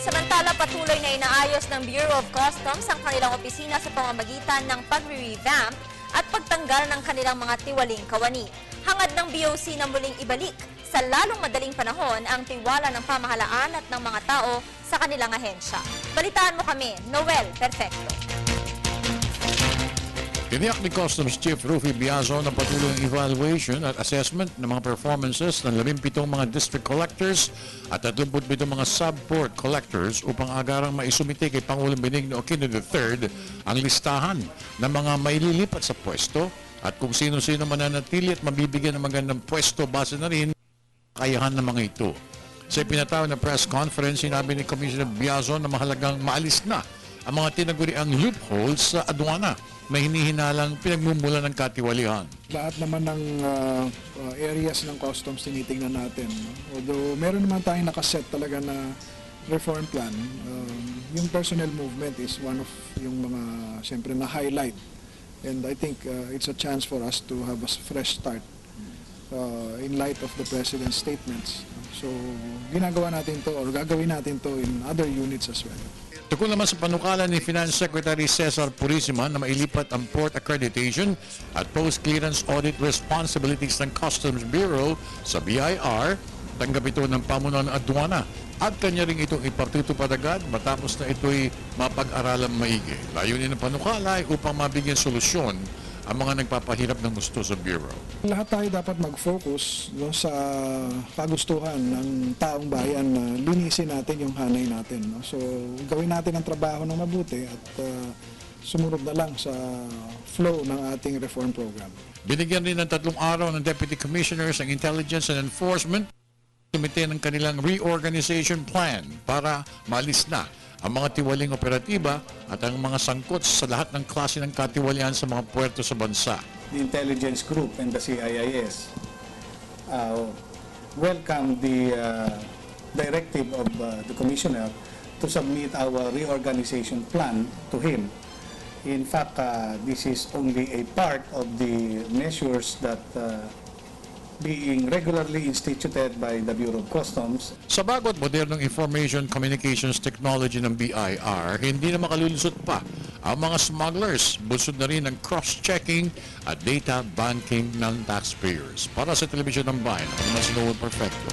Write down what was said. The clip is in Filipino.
Samantala, patuloy na inaayos ng Bureau of Customs ang kanilang opisina sa pamamagitan ng pag-revamp at pagtanggal ng kanilang mga tiwaling kawani. Hangad ng BOC na muling ibalik sa lalong madaling panahon ang tiwala ng pamahalaan at ng mga tao sa kanilang ahensya. Balitaan mo kami, Noel Perfecto. Tiniyak ni Customs Chief Rufy Biazo na patuloy ang evaluation at assessment ng mga performances ng 17 mga district collectors at 37 mga sub-port collectors upang agarang maisumite kay Pangulong Benigno Aquino III ang listahan ng mga maililipat sa pwesto at kung sino-sino mananatili at mabibigyan ng magandang pwesto base na rin kakayahan ng mga ito. Sa ipinatawag na press conference, sinabi ni Commissioner Biazo na mahalagang maalis na ang mga tinaguriang loopholes sa aduana na hinihinalang pinagmumula ng katiwalian. Lahat naman ng areas ng customs tinitingnan natin. Although meron naman tayong nakaset talaga na reform plan, yung personnel movement is one of yung mga siyempre na highlight. And I think it's a chance for us to have a fresh start in light of the President's statements. So ginagawa natin to or gagawin natin to in other units as well. Tukol naman sa panukala ni Finance Secretary Cesar Purisima na mailipat ang port accreditation at post-clearance audit responsibilities ng Customs Bureau sa BIR, tanggap ito ng pamunuan ng aduana at kanya rin itong ipatutupad agad matapos na ito'y mapag-aralang maigi. Layunin ng panukala ay upang mabigyan solusyon ang mga nagpapahirap ng gusto sa Bureau. Lahat tayo dapat mag-focus sa kagustuhan ng taong bayan na linisin natin yung hanay natin. So gawin natin ang trabaho ng mabuti at sumunod na lang sa flow ng ating reform program. Binigyan rin ng 3 araw ng Deputy Commissioners ng Intelligence and Enforcement sumite ng kanilang reorganization plan para maalis na ang mga tiwaling operatiba at ang mga sangkot sa lahat ng klase ng katiwalian sa mga puerto sa bansa. The intelligence group and the CIIS welcome the directive of the Commissioner to submit our reorganization plan to him. In fact, this is only a part of the measures that being regularly instituted by the Bureau of Customs. Sa bagot modernong Information Communications Technology ng BIR, hindi na makalulusot pa ang mga smugglers. Busod na rin ang cross-checking at data banking ng taxpayers. Para sa Telebisyon ng Bayan, ako naman si Noel Perfecto.